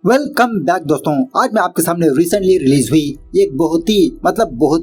Welcome back दोस्तों। आज मैं आपके सामने रिसेंटली रिलीज हुई एक बहुत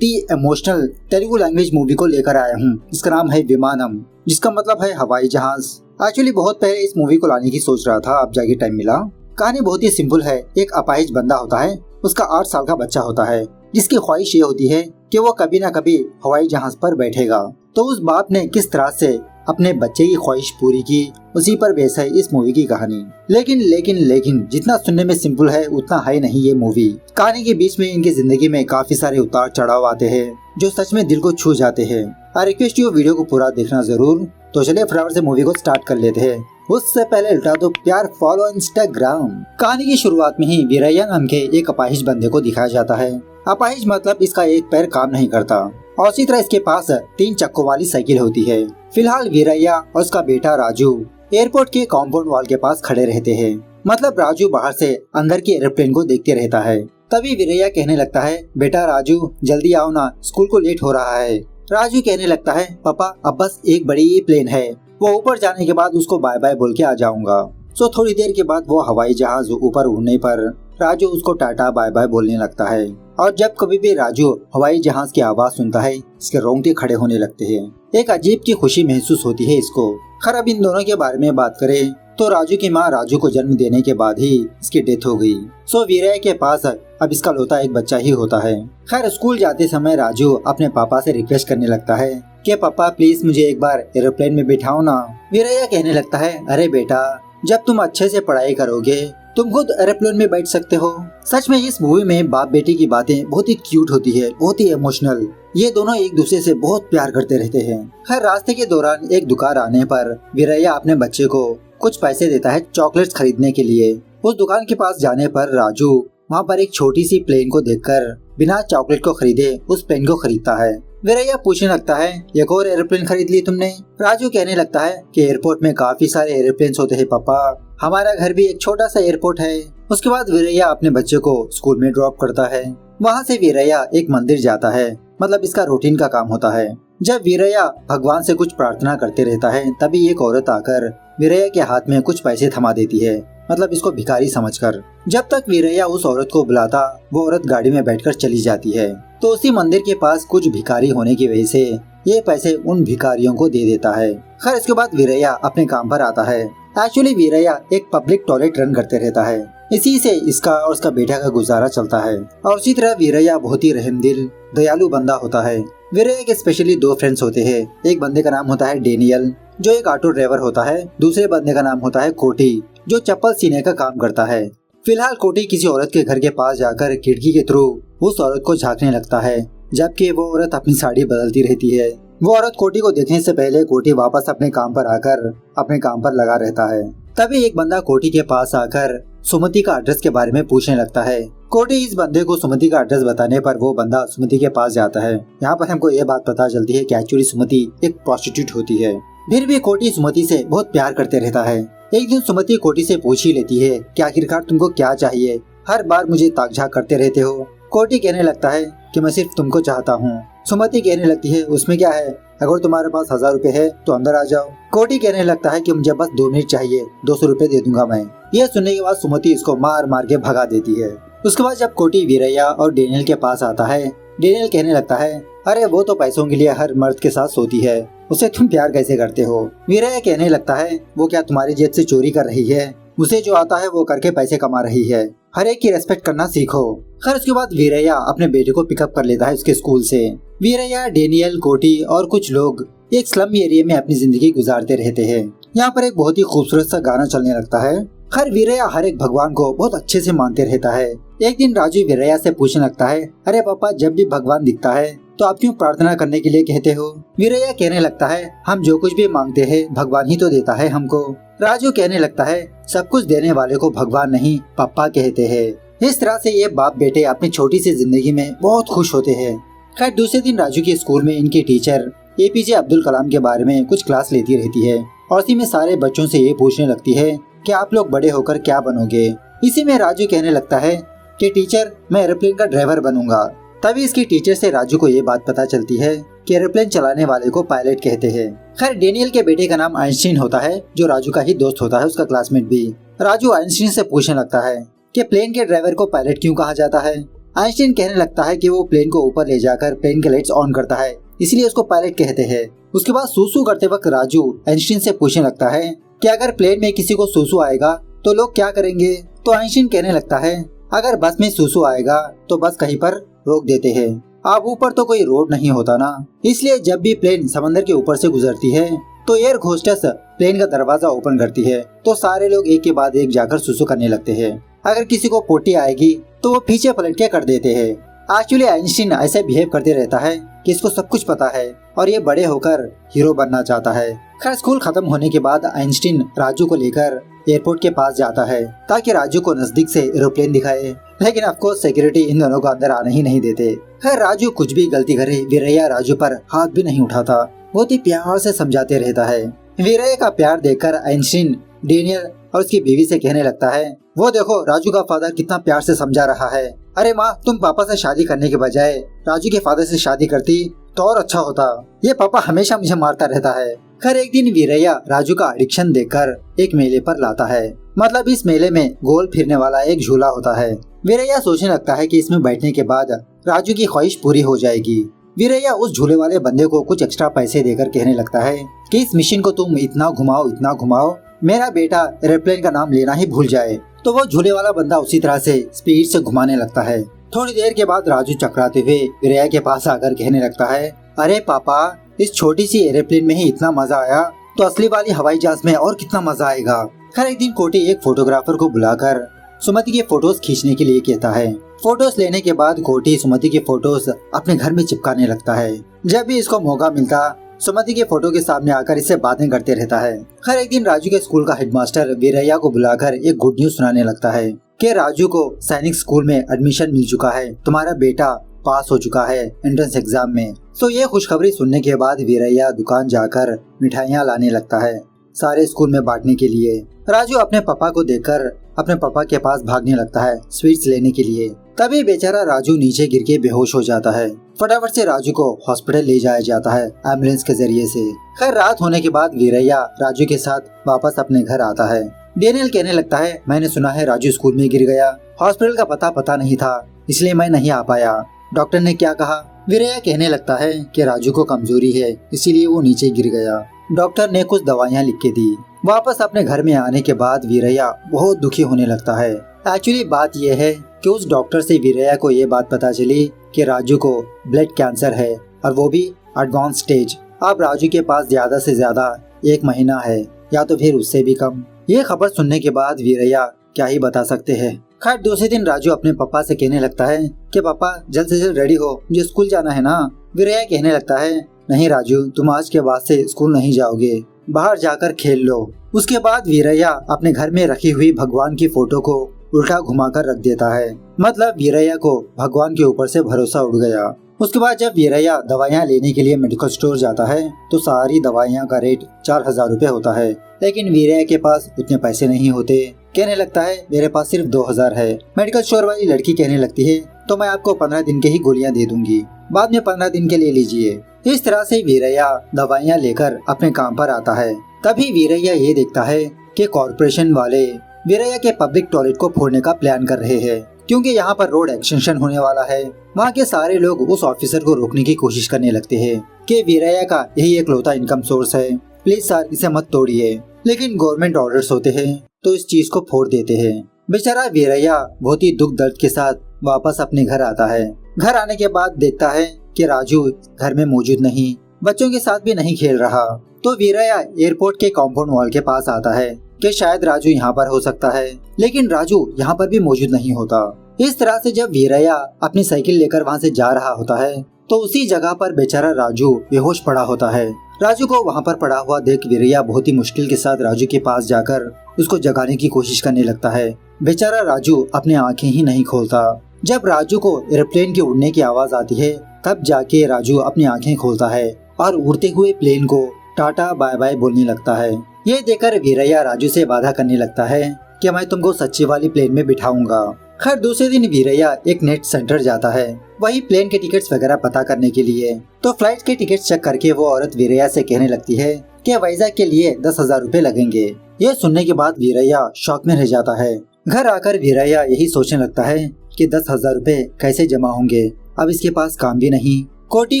ही इमोशनल तेलुगु लैंग्वेज मूवी को लेकर आया हूँ। इसका नाम है विमानम, जिसका मतलब है हवाई जहाज। एक्चुअली बहुत पहले इस मूवी को लाने की सोच रहा था, अब जाके टाइम मिला। कहानी बहुत ही सिंपल है। एक अपाहिज बंदा होता है, उसका 8 साल का बच्चा होता है, जिसकी ख्वाहिश ये होती है कि वो कभी न कभी हवाई जहाज पर बैठेगा। तो उस बाप ने किस तरह से अपने बच्चे की ख्वाहिश पूरी की, उसी पर बेस है इस मूवी की कहानी। लेकिन जितना सुनने में सिंपल है उतना है नहीं ये मूवी। कहानी के बीच में इनकी जिंदगी में काफी सारे उतार चढ़ाव आते हैं जो सच में दिल को छू जाते हैं। आई रिक्वेस्ट यू वीडियो को पूरा देखना जरूर। तो चलिए फटाफट से मूवी को स्टार्ट कर लेते हैं। उससे पहले लुटा दो प्यार, फॉलो इंस्टाग्राम। कहानी की शुरुआत में ही वीरैया नाम के एक अपाहिज बंदे को दिखाया जाता है। अपाहिज मतलब इसका एक पैर काम नहीं करता और इसी तरह इसके पास 3 चक्कों वाली साइकिल होती है। फिलहाल वीरैया और उसका बेटा राजू एयरपोर्ट के कॉम्पाउंड वॉल के पास खड़े रहते हैं। मतलब राजू बाहर से अंदर के एरोप्लेन को देखते रहता है। तभी वीरैया कहने लगता है, बेटा राजू जल्दी आओ ना, स्कूल को लेट हो रहा है। राजू कहने लगता है, पापा अब बस एक बड़ी प्लेन है, वो ऊपर जाने के बाद उसको बाय बाय बोल के आ जाऊंगा। सो थोड़ी देर के बाद वो हवाई जहाज ऊपर उड़ने पर राजू उसको टाटा बाय बाय बोलने लगता है। और जब कभी भी राजू हवाई जहाज की आवाज सुनता है, इसके रोंगटे खड़े होने लगते हैं। एक अजीब की खुशी महसूस होती है इसको। खैर अब इन दोनों के बारे में बात करें तो राजू की माँ राजू को जन्म देने के बाद ही इसकी डेथ हो गई। सो वीरैया के पास अब इसका लौता एक बच्चा ही होता है। खैर स्कूल जाते समय राजू अपने पापा से रिक्वेस्ट करने लगता है कि पापा प्लीज मुझे एक बार एरोप्लेन में बिठाओ ना। वीरैया कहने लगता है, अरे बेटा जब तुम अच्छे से पढ़ाई करोगे तुम खुद एरोप्लेन में बैठ सकते हो। सच में इस मूवी में बाप बेटी की बातें बहुत ही क्यूट होती है, बहुत ही इमोशनल। ये दोनों एक दूसरे से बहुत प्यार करते रहते हैं। खैर रास्ते के दौरान एक दुकान आने पर वीरैया अपने बच्चे को कुछ पैसे देता है चॉकलेट्स खरीदने के लिए। उस दुकान के पास जाने पर राजू वहाँ पर एक छोटी सी प्लेन को देखकर बिना चॉकलेट को खरीदे उस प्लेन को खरीदता है। वीरैया पूछने लगता है, एक और एरोप्लेन खरीद ली तुमने? राजू कहने लगता है कि एयरपोर्ट में काफी सारे एरोप्लेन होते हैं पापा, हमारा घर भी एक छोटा सा एयरपोर्ट है। उसके बाद वीरैया अपने बच्चे को स्कूल में ड्रॉप करता है। वहाँ से वीरैया एक मंदिर जाता है, मतलब इसका रूटीन का काम होता है। जब वीरैया भगवान से कुछ प्रार्थना करते रहता है तभी एक औरत आकर वीरैया के हाथ में कुछ पैसे थमा देती है, मतलब इसको भिखारी समझकर। जब तक वीरैया उस औरत को बुलाता वो औरत गाड़ी में बैठकर चली जाती है। तो उसी मंदिर के पास कुछ भिखारी होने की वजह से ये पैसे उन भिखारियों को दे देता है। खैर इसके बाद वीरैया अपने काम पर आता है। एक्चुअली वीरैया एक पब्लिक टॉयलेट रन करते रहता है, इसी से इसका और उसका बेटा का गुजारा चलता है। और उसी तरह वीरैया बहुत ही रहमदिल दयालु बंदा होता है। वीरैया के स्पेशली 2 फ्रेंड्स होते हैं। एक बंदे का नाम होता है डेनियल जो एक ऑटो ड्राइवर होता है, दूसरे बंदे का नाम होता है कोटी जो चप्पल सीने का काम करता है। फिलहाल कोटी किसी औरत के घर के पास जाकर खिड़की के थ्रू उस औरत को झांकने लगता है, जबकि वो औरत अपनी साड़ी बदलती रहती है। वो औरत कोटी को देखने से पहले कोटी वापस अपने काम पर आकर अपने काम पर लगा रहता है। तभी एक बंदा कोटी के पास आकर सुमति का एड्रेस के बारे में पूछने लगता है। कोटी इस बंदे को सुमति का एड्रेस बताने पर वो बंदा सुमति के पास जाता है। यहाँ पर हमको ये बात पता चलती है कि एक्चुअली सुमति एक प्रोस्टिट्यूट होती है। फिर भी कोटी सुमति से बहुत प्यार करते रहता है। एक दिन सुमति कोटी से पूछ ही लेती है कि आखिरकार तुमको क्या चाहिए, हर बार मुझे ताक-झाक करते रहते हो। कोटी कहने लगता है कि मैं सिर्फ तुमको चाहता हूँ। सुमति कहने लगती है, उसमें क्या है, अगर तुम्हारे पास 1000 रुपए है तो अंदर आ जाओ। कोटी कहने लगता है कि मुझे बस 2 मिनट चाहिए, 200 रुपए दे दूंगा मैं। यह सुनने के बाद सुमति इसको मार मार के भगा देती है। उसके बाद जब कोटी वीरैया और डेनियल के पास आता है, डेनियल कहने लगता है, अरे वो तो पैसों के लिए हर मर्द के साथ सोती है, उसे तुम प्यार कैसे करते हो? वीरैया कहने लगता है, वो क्या तुम्हारी जेब से चोरी कर रही है? उसे जो आता है वो करके पैसे कमा रही है, हर एक की रेस्पेक्ट करना सीखो। खैर उसके बाद वीरैया अपने बेटे को पिकअप कर लेता है उसके स्कूल से। वीरैया, डेनियल, कोटी और कुछ लोग एक स्लम एरिया में अपनी जिंदगी गुजारते रहते हैं। यहाँ पर एक बहुत ही खूबसूरत सा गाना चलने लगता है। खैर वीरैया हर एक भगवान को बहुत अच्छे से मानते रहता है। एक दिन राजू वीरैया से पूछने लगता है, अरे पापा जब भी भगवान दिखता है तो आप क्यों प्रार्थना करने के लिए कहते हो? वीरैया कहने लगता है, हम जो कुछ भी मांगते हैं भगवान ही तो देता है हमको। राजू कहने लगता है, सब कुछ देने वाले को भगवान नहीं पापा कहते हैं। इस तरह से ये बाप बेटे अपनी छोटी सी जिंदगी में बहुत खुश होते हैं। खैर दूसरे दिन राजू के स्कूल में इनकी टीचर APJ अब्दुल कलाम के बारे में कुछ क्लास लेती रहती है और इसी में सारे बच्चों से ये पूछने लगती है कि आप लोग बड़े होकर क्या बनोगे। इसी में राजू कहने लगता है कि टीचर मैं एरोप्लेन का ड्राइवर बनूंगा। तभी इसकी टीचर से राजू को ये बात पता चलती है कि एरोप्लेन चलाने वाले को पायलट कहते हैं। खैर डेनियल के बेटे का नाम आइंस्टीन होता है जो राजू का ही दोस्त होता है, उसका क्लासमेट भी। राजू आइंस्टीन से पूछने लगता है कि प्लेन के ड्राइवर को पायलट क्यों कहा जाता है। आइंस्टीन कहने लगता है कि वो प्लेन को ऊपर ले जाकर प्लेन के लाइट्स ऑन करता है, इसलिए उसको पायलट कहते हैं। उसके बाद सूसू करते वक्त राजू आइंस्टीन से पूछने लगता है कि अगर प्लेन में किसी को सूसू आएगा तो लोग क्या करेंगे। तो आइंस्टीन कहने लगता है अगर बस में सूसू आएगा तो बस कहीं पर रोक देते हैं। अब ऊपर तो कोई रोड नहीं होता ना, इसलिए जब भी प्लेन समंदर के ऊपर से गुजरती है तो एयर होस्टेस प्लेन का दरवाजा ओपन करती है, तो सारे लोग एक के बाद एक जाकर सुसु करने लगते हैं। अगर किसी को पोटी आएगी तो वो पीछे पलट के कर देते हैं। एक्चुअली आइंस्टीन ऐसे बिहेव करते रहता है कि इसको सब कुछ पता है और ये बड़े होकर हीरो बनना चाहता है। खैर स्कूल खत्म होने के बाद आइंस्टीन राजू को लेकर एयरपोर्ट के पास जाता है ताकि राजू को नजदीक से एरोप्लेन दिखाए, लेकिन ऑफकोर्स सिक्योरिटी इन दोनों को अंदर आने ही नहीं देते। खैर राजू कुछ भी गलती करे वीरैया राजू पर हाथ भी नहीं उठाता, बहुत ही प्यार से समझाते रहता है। वीरैया का प्यार देखकर आइंस्टीन डेनियल और उसकी बीवी से कहने लगता है वो देखो राजू का फादर कितना प्यार से समझा रहा है। अरे माँ, तुम पापा से शादी करने के बजाय राजू के फादर से शादी करती तो और अच्छा होता, ये पापा हमेशा मुझे मारता रहता है। खैर एक दिन वीरैया राजू का एडिक्शन देखकर एक मेले पर लाता है, मतलब इस मेले में गोल फिरने वाला एक झूला होता है। वीरैया सोचने लगता है कि इसमें बैठने के बाद राजू की ख्वाहिश पूरी हो जाएगी। वीरैया उस झूले वाले बंदे को कुछ एक्स्ट्रा पैसे देकर कहने लगता है कि इस मशीन को तुम इतना घुमाओ मेरा बेटा एरोप्लेन का नाम लेना ही भूल जाए। तो वो झूले वाला बंदा उसी तरह से स्पीड से घुमाने लगता है। थोड़ी देर के बाद राजू चकराते हुए वीरैया के पास आकर कहने लगता है अरे पापा, इस छोटी सी एरोप्लेन में ही इतना मजा आया तो असली वाली हवाई जहाज में और कितना मजा आएगा। खैर एक दिन कोटी एक फोटोग्राफर को बुलाकर सुमति के फोटोज खींचने के लिए कहता है। फोटोज लेने के बाद कोटी सुमति के फोटोज अपने घर में चिपकाने लगता है। जब भी इसको मौका मिलता सुमति के फोटो के सामने आकर इससे बातें करते रहता है। खैर एक दिन राजू के स्कूल का हेडमास्टर वीरैया को बुलाकर एक गुड न्यूज सुनाने लगता है कि राजू को सैनिक स्कूल में एडमिशन मिल चुका है, तुम्हारा बेटा पास हो चुका है एंट्रेंस एग्जाम में। तो ये खुशखबरी सुनने के बाद वीरैया दुकान जाकर मिठाइयाँ लाने लगता है सारे स्कूल में बांटने के लिए। राजू अपने पापा को देखकर अपने पापा के पास भागने लगता है स्वीट्स लेने के लिए। तभी बेचारा राजू नीचे गिर के बेहोश हो जाता है। फटाफट से राजू को हॉस्पिटल ले जाया जाता है एम्बुलेंस के जरिए से। खैर रात होने के बाद वीरैया राजू के साथ वापस अपने घर आता है। डेनियल कहने लगता है मैंने सुना है राजू स्कूल में गिर गया, हॉस्पिटल का पता नहीं था इसलिए मैं नहीं आ पाया, डॉक्टर ने क्या कहा। वीरैया कहने लगता है कि राजू को कमजोरी है इसीलिए वो नीचे गिर गया, डॉक्टर ने कुछ दवाइयाँ लिख के दी। वापस अपने घर में आने के बाद वीरैया बहुत दुखी होने लगता है। एक्चुअली बात यह है कि उस डॉक्टर से वीरैया को ये बात पता चली कि राजू को ब्लड कैंसर है और वो भी एडवांस स्टेज। अब राजू के पास ज्यादा से ज्यादा 1 महीना है या तो फिर उससे भी कम। ये खबर सुनने के बाद वीरैया क्या ही बता सकते हैं। खैर दूसरे दिन राजू अपने पापा से कहने लगता है कि पापा जल्द से जल्द रेडी हो, मुझे स्कूल जाना है ना। वीरैया कहने लगता है नहीं राजू, तुम आज के बाद से स्कूल नहीं जाओगे, बाहर जाकर खेल लो। उसके बाद वीरैया अपने घर में रखी हुई भगवान की फोटो को उल्टा घुमाकर रख देता है, मतलब वीरैया को भगवान के ऊपर से भरोसा उड़ गया। उसके बाद जब वीरैया दवाइयाँ लेने के लिए मेडिकल स्टोर जाता है तो सारी दवाइयाँ का रेट 4000 रुपए होता है, लेकिन वीरैया के पास उतने पैसे नहीं होते। कहने लगता है मेरे पास सिर्फ 2000 है। मेडिकल स्टोर वाली लड़की कहने लगती है तो मैं आपको 15 दिन के ही गोलियां दे दूंगी, बाद में 15 दिन के ले लीजिए। इस तरह से वीरैया दवाइयाँ लेकर अपने काम पर आता है। तभी वीरैया ये देखता है कि कॉर्पोरेशन वाले वीरैया के पब्लिक टॉयलेट को फोड़ने का प्लान कर रहे हैं, क्योंकि यहाँ पर रोड एक्सटेंशन होने वाला है। वहाँ के सारे लोग उस ऑफिसर को रोकने की कोशिश करने लगते हैं कि वीरैया का यही एकलौता इनकम सोर्स है, प्लीज सर इसे मत तोड़िए। लेकिन गवर्नमेंट ऑर्डर्स होते हैं तो इस चीज को फोड़ देते हैं। बेचारा वीरैया बहुत ही दुख दर्द के साथ वापस अपने घर आता है। घर आने के बाद देखता है कि राजू घर में मौजूद नहीं, बच्चों के साथ भी नहीं खेल रहा। तो वीरैया एयरपोर्ट के कॉम्पाउंड वॉल के पास आता है कि शायद राजू यहाँ पर हो सकता है, लेकिन राजू यहाँ पर भी मौजूद नहीं होता। इस तरह से जब वीरैया अपनी साइकिल लेकर वहाँ से जा रहा होता है तो उसी जगह पर बेचारा राजू बेहोश पड़ा होता है। राजू को वहाँ पर पड़ा हुआ देख वीरैया बहुत ही मुश्किल के साथ राजू के पास जाकर उसको जगाने की कोशिश करने लगता है। बेचारा राजू अपने आंखें ही नहीं खोलता। जब राजू को एरोप्लेन के उड़ने की आवाज आती है तब जाके राजू अपनी आंखें खोलता है और उड़ते हुए प्लेन को टाटा बाय बाय बोलने लगता है। ये देखकर वीरैया राजू से वादा करने लगता है कि मैं तुमको सच्ची वाली प्लेन में बिठाऊंगा। खैर दूसरे दिन वीरैया एक नेट सेंटर जाता है वही प्लेन के टिकट्स वगैरह पता करने के लिए। तो फ्लाइट के टिकट्स चेक करके वो औरत वीरैया से कहने लगती है कि वाइजैक के लिए 10,000 रुपए लगेंगे। ये सुनने के बाद वीरैया शॉक में रह जाता है घर आकर वीरैया यही सोचने लगता है कि 10,000 रुपए कैसे जमा होंगे। अब इसके पास काम भी नहीं। कोटी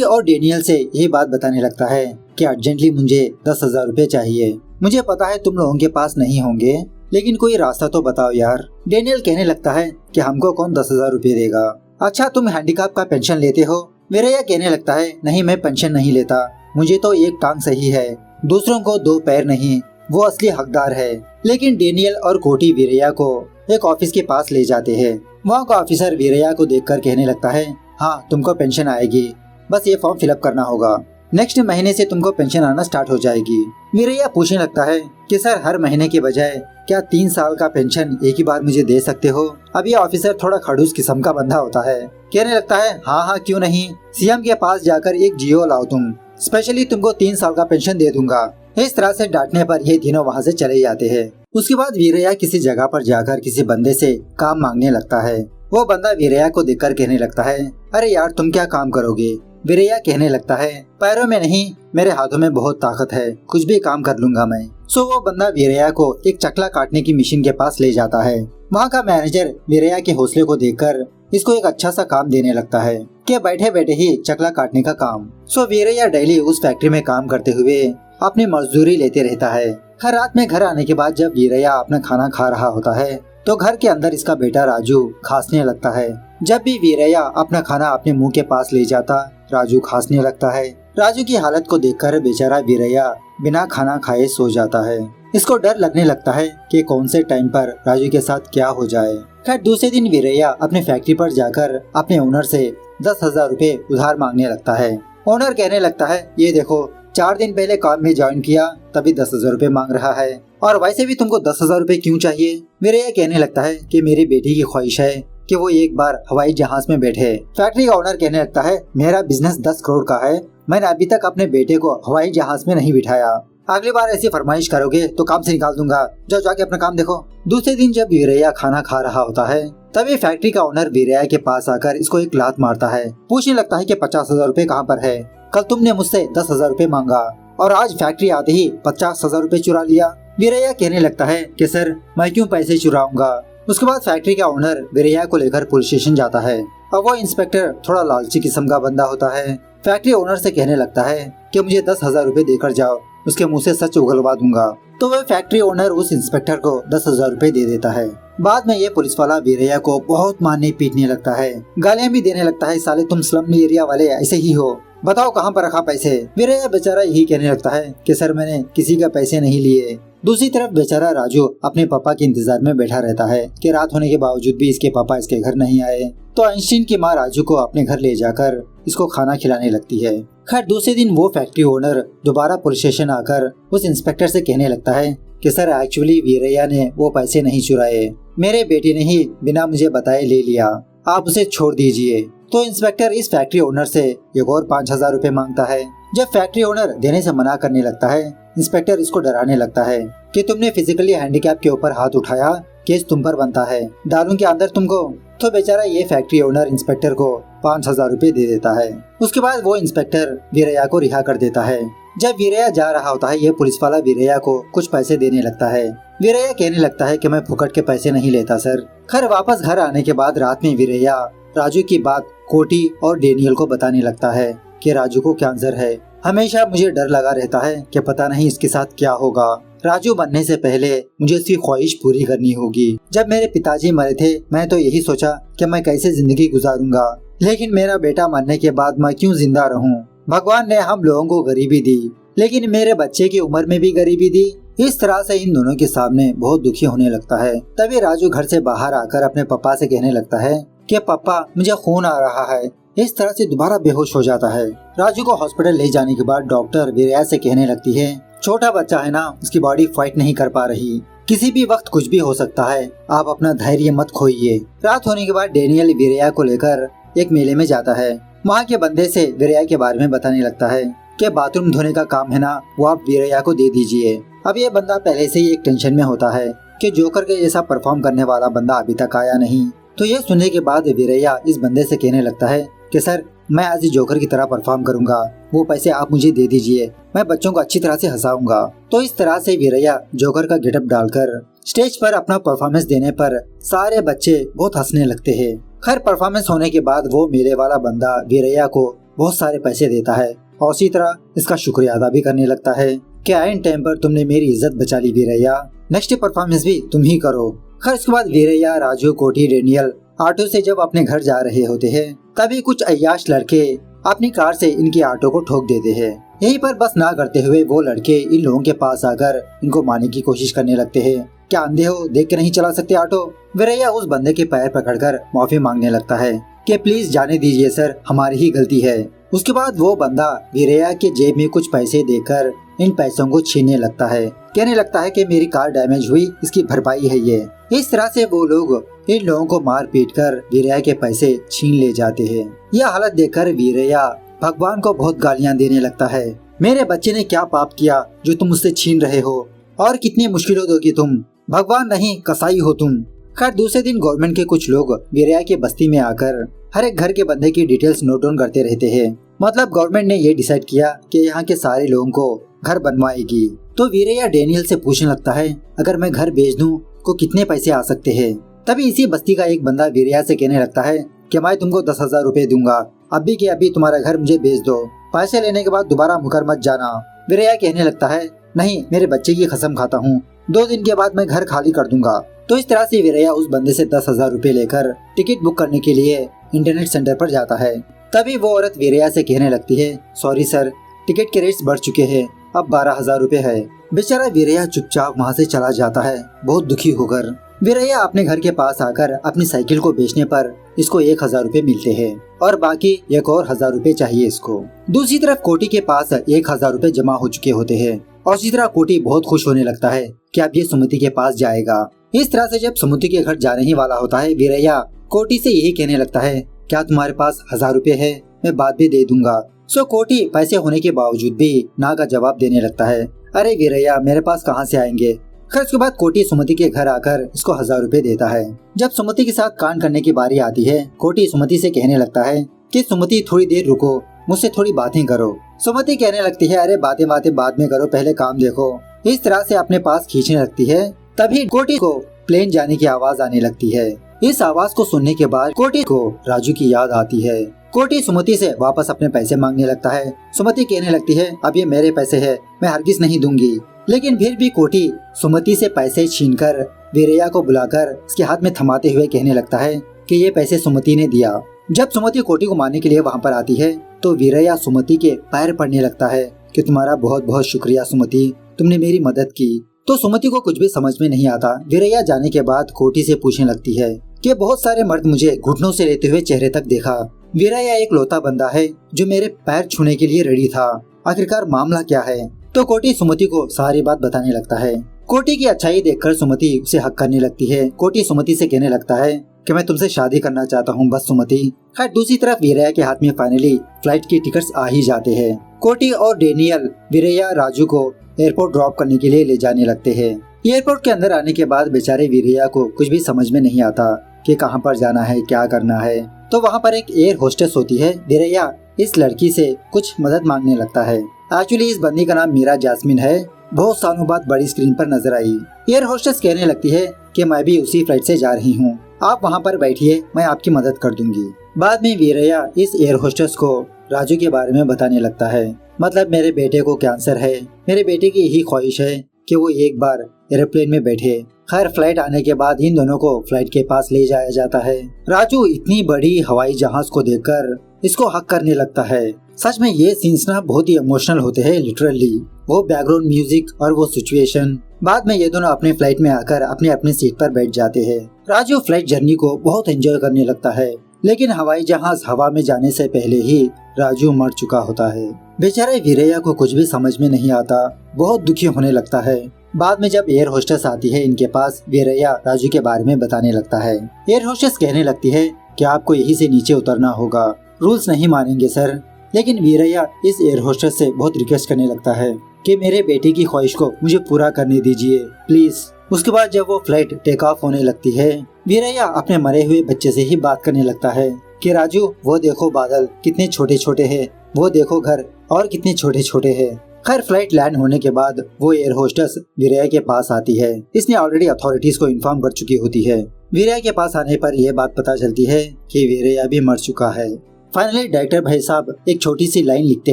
और डेनियल से यही बात बताने लगता है कि अर्जेंटली मुझे 10,000 रुपए चाहिए। मुझे पता है तुम लोगों के पास नहीं होंगे, लेकिन कोई रास्ता तो बताओ यार। डेनियल कहने लगता है कि हमको कौन 10,000 रुपए देगा। अच्छा तुम हैंडीकैप का पेंशन लेते हो? वीरैया कहने लगता है नहीं, मैं पेंशन नहीं लेता। मुझे तो एक टांग सही है, दूसरों को 2 पैर नहीं, वो असली हकदार है। लेकिन डेनियल और कोटी वीरैया को एक ऑफिस के पास ले जाते हैं। वहाँ का ऑफिसर वीरैया को देखकर कहने लगता है हाँ तुमको पेंशन आएगी, बस ये फॉर्म फिलअप करना होगा। नेक्स्ट महीने से तुमको पेंशन आना स्टार्ट हो जाएगी। वीरैया पूछने लगता है कि सर हर महीने के बजाय क्या 3 साल का पेंशन एक ही बार मुझे दे सकते हो? अब ये ऑफिसर थोड़ा खड़ूस किस्म का बंदा होता है। कहने लगता है हाँ क्यों नहीं, सीएम के पास जाकर एक जियो लाओ तुम, स्पेशली तुमको 3 साल का पेंशन दे दूंगा। इस तरह से डांटने पर ये तीनों वहाँ से चले जाते हैं। उसके बाद वीरैया किसी जगह पर जाकर किसी बंदे से काम मांगने लगता है। वो बंदा वीरैया को देखकर कहने लगता है अरे यार तुम क्या काम करोगे? वीरैया कहने लगता है पैरों में नहीं, मेरे हाथों में बहुत ताकत है, कुछ भी काम कर लूंगा मैं। सो वो बंदा वीरैया को एक चकला काटने की मशीन के पास ले जाता है। वहाँ का मैनेजर वीरैया के हौसले को देखकर इसको एक अच्छा सा काम देने लगता है कि बैठे बैठे ही चकला काटने का काम। सो वीरैया डेली उस फैक्ट्री में काम करते हुए अपनी मजदूरी लेते रहता है। हर रात में घर आने के बाद जब वीरैया अपना खाना खा रहा होता है तो घर के अंदर इसका बेटा राजू खांसने लगता है। जब भी वीरैया अपना खाना अपने मुंह के पास ले जाता, राजू खांसने लगता है। राजू की हालत को देखकर बेचारा वीरैया बिना खाना खाए सो जाता है। इसको डर लगने लगता है कि कौन से टाइम पर राजू के साथ क्या हो जाए। खैर दूसरे दिन वीरैया अपने फैक्ट्री पर जाकर अपने ओनर से 10,000 रुपए उधार मांगने लगता है। ओनर कहने लगता है ये देखो 4 दिन पहले काम में ज्वाइन किया तभी 10,000 रुपए मांग रहा है, और वैसे भी तुमको 10,000 रुपए क्यों चाहिए? वीरैया कहने लगता है कि मेरी बेटी की ख्वाहिश है कि वो एक बार हवाई जहाज में बैठे। फैक्ट्री का ओनर कहने लगता है मेरा बिजनेस 10 करोड़ का है, मैंने अभी तक अपने बेटे को हवाई जहाज में नहीं बिठाया। अगली बार ऐसी फरमाइश करोगे तो काम से निकाल दूंगा, जाओ जाके अपना काम देखो। दूसरे दिन जब वीरैया खाना खा रहा होता है तभी फैक्ट्री का ओनर वीरैया के पास आकर इसको एक लात मारता है। पूछने लगता है कि 50,000 रुपए कहाँ पर है? कल तुमने मुझसे 10,000 रुपए मांगा और आज फैक्ट्री आते ही 50,000 रुपए चुरा लिया। वीरैया कहने लगता है कि सर मैं क्यों पैसे चुराऊंगा। उसके बाद फैक्ट्री का ओनर वीरैया को लेकर पुलिस स्टेशन जाता है। अब वो इंस्पेक्टर थोड़ा लालची किस्म का बंदा होता है। फैक्ट्री ओनर से कहने लगता है कि मुझे 10,000 रुपए देकर जाओ, उसके मुंह से सच उगलवा दूंगा। तो वह फैक्ट्री ओनर उस इंस्पेक्टर को 10,000 रुपए दे देता है। बाद में ये पुलिस वाला वीरैया को बहुत मारने पीटने लगता है, गालियां भी देने लगता है, साले तुम स्लम एरिया वाले ऐसे ही हो, बताओ कहाँ पर रखा पैसे। वीरैया बेचारा यही कहने लगता है कि सर मैंने किसी का पैसे नहीं लिए। दूसरी तरफ बेचारा राजू अपने पापा के इंतजार में बैठा रहता है कि रात होने के बावजूद भी इसके पापा इसके घर नहीं आए। तो आइंस्टीन की माँ राजू को अपने घर ले जाकर इसको खाना खिलाने लगती है। खैर दूसरे दिन वो फैक्ट्री ओनर दोबारा पुलिस स्टेशन आकर उस इंस्पेक्टर से कहने लगता है कि सर एक्चुअली वीरैया ने वो पैसे नहीं चुराए, मेरे बेटे ने ही बिना मुझे बताए ले लिया, आप उसे छोड़ दीजिए। तो इंस्पेक्टर इस फैक्ट्री ओनर से एक और 5,000 रुपए मांगता है। जब फैक्ट्री ओनर देने से मना करने लगता है, इंस्पेक्टर इसको डराने लगता है कि तुमने फिजिकली हैंडीकैप के ऊपर हाथ उठाया, केस तुम पर बनता है, डालूंगा अंदर तुमको। तो बेचारा ये फैक्ट्री ओनर इंस्पेक्टर को 5,000 रुपए दे देता है। उसके बाद वो इंस्पेक्टर वीरैया को रिहा कर देता है। जब वीरैया जा रहा होता है, ये पुलिस वाला वीरैया को कुछ पैसे देने लगता है। वीरैया कहने लगता है कि मैं फुकट के पैसे नहीं लेता सर। खैर वापस घर आने के बाद रात में वीरैया राजू की बात कोटी और डेनियल को बताने लगता है कि राजू को कैंसर है। हमेशा मुझे डर लगा रहता है कि पता नहीं इसके साथ क्या होगा। राजू बनने से पहले मुझे इसकी ख्वाहिश पूरी करनी होगी। जब मेरे पिताजी मरे थे मैं तो यही सोचा कि मैं कैसे जिंदगी गुजारूंगा, लेकिन मेरा बेटा मरने के बाद मैं क्यों जिंदा रहूं। भगवान ने हम लोगों को गरीबी दी, लेकिन मेरे बच्चे की उम्र में भी गरीबी दी। इस तरह से इन दोनों के सामने बहुत दुखी होने लगता है। तभी राजू घर से बाहर आकर अपने पापा से कहने लगता है कि पापा मुझे खून आ रहा है। इस तरह से दोबारा बेहोश हो जाता है। राजू को हॉस्पिटल ले जाने के बाद डॉक्टर वीरैया से कहने लगती है छोटा बच्चा है ना, उसकी बॉडी फाइट नहीं कर पा रही, किसी भी वक्त कुछ भी हो सकता है, आप अपना धैर्य मत खोइए। रात होने के बाद डेनियल वीरैया को लेकर एक मेले में जाता है। वहाँ के बंदे से वीरैया के बारे में बताने लगता है कि बाथरूम धोने का काम है ना, वो आप वीरैया को दे दीजिए। अब ये बंदा पहले से ही एक टेंशन में होता है कि जोकर के जैसा परफॉर्म करने वाला बंदा अभी तक आया नहीं। तो ये सुनने के बाद वीरैया इस बंदे से कहने लगता है कि सर मैं एज ए जोकर की तरह परफॉर्म करूंगा, वो पैसे आप मुझे दे दीजिए, मैं बच्चों को अच्छी तरह से हंसाऊंगा। तो इस तरह से वीरैया जोकर का गेटअप डालकर स्टेज पर अपना परफॉर्मेंस देने पर सारे बच्चे बहुत हंसने लगते हैं। खैर परफॉर्मेंस होने के बाद वो मेले वाला बंदा वीरैया को बहुत सारे पैसे देता है और उसी तरह इसका शुक्रिया अदा भी करने लगता है कि आइन टाइम पर तुमने मेरी इज्जत बचा ली वीरैया, नेक्स्ट परफॉर्मेंस भी तुम ही करो। खैर इसके बाद वीरैया, राजू, कोटी, डेनियल ऑटो से जब अपने घर जा रहे होते हैं तभी कुछ अय्याश लड़के अपनी कार से इनकी ऑटो को ठोक देते हैं। यहीं पर बस ना करते हुए वो लड़के इन लोगों के पास आकर इनको मारने की कोशिश करने लगते हैं। क्या अंधे हो, देख के नहीं चला सकते ऑटो? वीरैया उस बंदे के पैर पकड़कर माफी मांगने लगता है कि प्लीज जाने दीजिए सर, हमारी ही गलती है। उसके बाद वो बंदा वीरैया के जेब में कुछ पैसे देकर इन पैसों को छीनने लगता है, कहने लगता है कि मेरी कार डैमेज हुई, इसकी भरपाई है ये। इस तरह से वो लोग इन लोगों को मार पीट कर वीरैया के पैसे छीन ले जाते हैं। यह हालत देखकर वीरैया भगवान को बहुत गालियां देने लगता है, मेरे बच्चे ने क्या पाप किया जो तुम मुझसे छीन रहे हो, और कितनी मुश्किलों दोगी तुम, भगवान नहीं कसाई हो तुम। खैर दूसरे दिन गवर्नमेंट के कुछ लोग वीरैया की बस्ती में आकर हर एक घर के बंदे की डिटेल्स नोट डाउन करते रहते हैं। मतलब गवर्नमेंट ने ये डिसाइड किया कि यहाँ के सारे लोगों को घर बनवाएगी। तो वीरैया डेनियल से पूछने लगता है अगर मैं घर बेच दूं तो कितने पैसे आ सकते हैं। तभी इसी बस्ती का एक बंदा वीरैया से कहने लगता है कि मैं तुमको 10,000 रुपए दूंगा, अभी के अभी तुम्हारा घर मुझे बेच दो, पैसे लेने के बाद दोबारा मुकर मत जाना। वीरैया कहने लगता है नहीं, मेरे बच्चे की कसम खाता हूँ, 2 दिन के बाद मैं घर खाली कर दूंगा। तो इस तरह से वीरैया उस बंदे से 10,000 रुपए लेकर टिकट बुक करने के लिए इंटरनेट सेंटर पर जाता है। तभी वो औरत वीरैया से कहने लगती है सॉरी सर, टिकट के रेट्स बढ़ चुके हैं, अब 12,000 रुपए है। बेचारा वीरैया चुपचाप वहाँ से चला जाता है बहुत दुखी होकर। वीरैया अपने घर के पास आकर अपनी साइकिल को बेचने पर इसको 1,000 रुपए मिलते हैं और बाकी एक और 1,000 रुपए चाहिए इसको। दूसरी तरफ कोटी के पास 1,000 रुपए जमा हो चुके होते हैं और इसी तरह कोटी बहुत खुश होने लगता है कि अब ये सुमति के पास जाएगा। इस तरह से जब सुमति के घर जाने ही वाला होता है वीरैया कोटी से यही कहने लगता है क्या तुम्हारे पास 1,000 रुपए है, मैं बाद में दे दूंगा। सो कोटी पैसे होने के बावजूद भी ना का जवाब देने लगता है, अरे वीरैया मेरे पास कहाँ से आएंगे। खैर उसके बाद कोटी सुमति के घर आकर इसको 1,000 रुपए देता है। जब सुमति के साथ कांड करने की बारी आती है कोटी सुमति से कहने लगता है कि सुमति थोड़ी देर रुको, मुझसे थोड़ी बातें करो। सुमति कहने लगती है अरे बातें बाद में करो, पहले काम देखो। इस तरह से अपने पास खींचने लगती है। तभी कोटी को प्लेन जाने की आवाज आने लगती है। इस आवाज को सुनने के बाद कोटी को राजू की याद आती है। कोटी सुमति से वापस अपने पैसे मांगने लगता है। सुमति कहने लगती है अब ये मेरे पैसे है, मैं हरगिज नहीं दूंगी। लेकिन फिर भी कोटी सुमति से पैसे छीनकर वीरैया को बुलाकर उसके हाथ में थमाते हुए कहने लगता है कि ये पैसे सुमति ने दिया। जब सुमति कोटी को मारने के लिए वहाँ पर आती है तो वीरैया सुमति के पैर पड़ने लगता है कि तुम्हारा बहुत बहुत शुक्रिया सुमति, तुमने मेरी मदद की। तो सुमति को कुछ भी समझ में नहीं आता। वीरैया जाने के बाद कोटी से पूछने लगती है कि बहुत सारे मर्द मुझे घुटनों से लेते हुए चेहरे तक देखा, वीरैया एक लौता बंदा है जो मेरे पैर छूने के लिए रेडी था, आखिरकार मामला क्या है। तो कोटी सुमति को सारी बात बताने लगता है। कोटी की अच्छाई देखकर सुमति उसे हक करने लगती है। कोटी सुमति से कहने लगता है कि मैं तुमसे शादी करना चाहता हूँ बस सुमति। खैर दूसरी तरफ वीरैया के हाथ में फाइनली फ्लाइट की टिकट्स आ ही जाते हैं। कोटी और डेनियल वीरैया राजू को एयरपोर्ट ड्रॉप करने के लिए ले जाने लगते हैं। एयरपोर्ट के अंदर आने के बाद बेचारे वीरैया को कुछ भी समझ में नहीं आता कि कहां पर जाना है, क्या करना है। तो वहां पर एक एयर होस्टेस होती है। वीरैया इस लड़की से कुछ मदद मांगने लगता है। एक्चुअली इस बंदी का नाम मीरा जैस्मिन है, बहुत सालों बाद बड़ी स्क्रीन पर नजर आई। एयर होस्टेस कहने लगती है कि मैं भी उसी फ्लाइट से जा रही हूँ, आप वहाँ पर बैठिए, मैं आपकी मदद कर दूंगी। बाद में वीरैया इस एयर होस्टेस को राजू के बारे में बताने लगता है। मतलब मेरे बेटे को कैंसर है, मेरे बेटे की यही ख्वाहिश है कि वो एक बार एरोप्लेन में बैठे। खैर फ्लाइट आने के बाद इन दोनों को फ्लाइट के पास ले जाया जाता है। राजू इतनी बड़ी हवाई जहाज को देखकर इसको हक करने लगता है। सच में ये सीन्स ना बहुत ही इमोशनल होते हैं लिटरली, वो बैकग्राउंड म्यूजिक और वो सिचुएशन। बाद में ये दोनों अपने फ्लाइट में आकर अपने अपने सीट पर बैठ जाते हैं। राजू फ्लाइट जर्नी को बहुत एंजॉय करने लगता है, लेकिन हवाई जहाज हवा में जाने से पहले ही राजू मर चुका होता है। बेचारे वीरैया को कुछ भी समझ में नहीं आता, बहुत दुखी होने लगता है। बाद में जब एयर होस्टेस आती है इनके पास, वीरैया राजू के बारे में बताने लगता है। एयर होस्टेस कहने लगती है कि आपको यहीं से नीचे उतरना होगा, रूल्स नहीं मानेंगे सर। लेकिन वीरैया इस एयर होस्टेस से बहुत रिक्वेस्ट करने लगता है कि मेरे बेटे की ख्वाहिश को मुझे पूरा करने दीजिए प्लीज। उसके बाद जब वो फ्लाइट टेक ऑफ होने लगती है, वीरैया अपने मरे हुए बच्चे से ही बात करने लगता है कि राजू वो देखो बादल कितने छोटे छोटे हैं, वो देखो घर और कितने छोटे छोटे हैं। खैर फ्लाइट लैंड होने के बाद वो एयर होस्टेस वीरया के पास आती है। इसने ऑलरेडी अथॉरिटीज को इन्फॉर्म कर चुकी होती है। वीरया के पास आने पर यह बात पता चलती है कि वीरया भी मर चुका है। फाइनली डायरेक्टर भाई साहब एक छोटी सी लाइन लिखते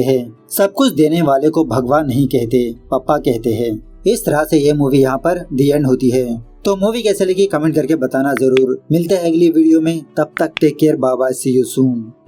हैं, सब कुछ देने वाले को भगवान नहीं कहते, पप्पा कहते हैं। इस तरह से ये मूवी यहाँ पर दी एंड होती है। तो मूवी कैसे लगी कमेंट करके बताना जरूर। मिलते हैं अगली वीडियो में, तब तक take care, bye bye, see you soon.